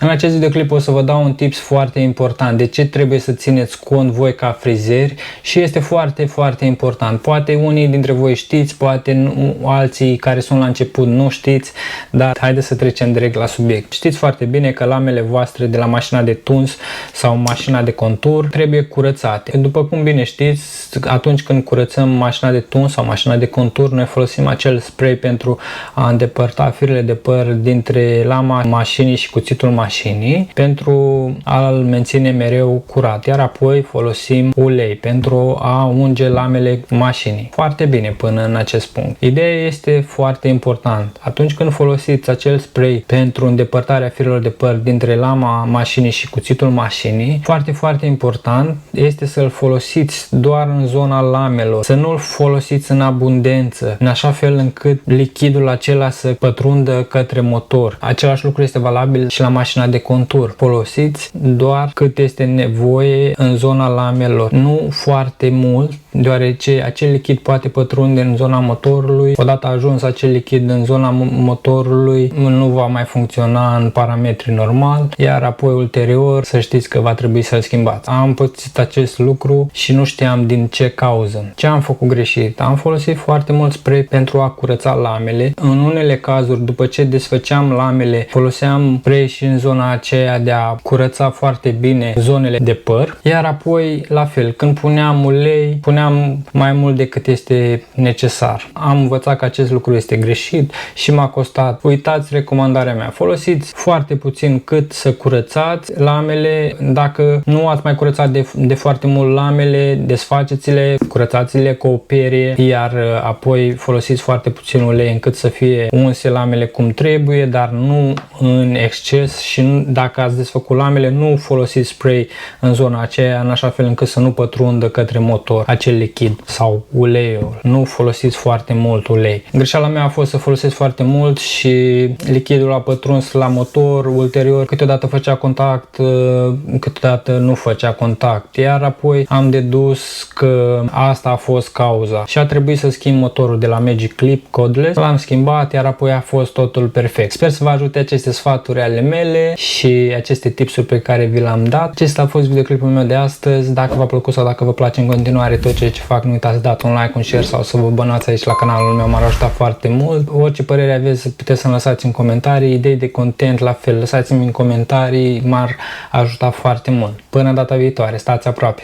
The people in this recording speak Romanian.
În acest videoclip o să vă dau un tips foarte important de ce trebuie să țineți cont voi ca frizeri și este foarte important. Poate unii dintre voi știți, poate nu, alții care sunt la început nu știți, dar haideți să trecem direct la subiect. Știți foarte bine că lamele voastre de la mașina de tuns sau mașina de contur trebuie curățate. După cum bine știți, atunci când curățăm mașina de tuns sau mașina de contur, noi folosim acel spray pentru a îndepărta firele de păr dintre lama mașinii și cuțitul mașinii pentru a-l menține mereu curat, iar apoi folosim ulei pentru a unge lamele mașinii. Foarte bine până în acest punct. Ideea este foarte important. Atunci când folosiți acel spray pentru îndepărtarea firelor de păr dintre lama mașinii și cuțitul mașinii, foarte important este să-l folosiți doar în zona lamelor, să nu-l folosiți în abundență, în așa fel încât lichidul acela să pătrundă către motor. Același lucru este valabil și la mașina de contur. Folosiți doar cât este nevoie în zona lamelor, nu foarte mult, deoarece acel lichid poate pătrunde în zona motorului. Odată ajuns acel lichid în zona motorului, nu va mai funcționa în parametri normal, iar apoi ulterior să știți că va trebui să-l schimbați. Am pățit acest lucru și nu știam din ce cauză. Ce am făcut greșit? Am folosit foarte mult spray pentru a curăța lamele. În unele cazuri, după ce desfăceam lamele, foloseam spray și în zona aceea de a curăța foarte bine zonele de păr, iar apoi la fel, când puneam ulei, puneam mai mult decât este necesar. Am învățat că acest lucru este greșit și m-a costat. Uitați recomandarea mea, folosiți foarte puțin cât să curățați lamele. Dacă nu ați mai curățat de foarte mult lamele, desfaceți-le, curățați-le cu o perie, iar apoi folosiți foarte puțin ulei încât să fie unse lamele cum trebuie, dar nu în exces. Și dacă ați desfăcut lamele, nu folosiți spray în zona aceea în așa fel încât să nu pătrundă către motor acel lichid sau uleiul. Nu folosiți foarte mult ulei. Greșeala mea a fost să folosesc foarte mult și lichidul a pătruns la motor, ulterior câteodată făcea contact, câteodată nu făcea contact, iar apoi am dedus că asta a fost cauza și a trebuit să schimb motorul de la Magic Clip Cordless. L-am schimbat, iar apoi a fost totul perfect. Sper să vă ajute aceste sfaturi ale mele și aceste tipsuri pe care vi le-am dat. Acesta a fost videoclipul meu de astăzi. Dacă v-a plăcut sau dacă vă place în continuare tot ceea ce fac, nu uitați să dați un like, un share sau să vă abonați aici la canalul meu, m-ar ajuta foarte mult. Orice părere aveți puteți să-mi lăsați în comentarii, idei de content la fel, lăsați-mi în comentarii, m-ar ajuta foarte mult. Până data viitoare, stați aproape!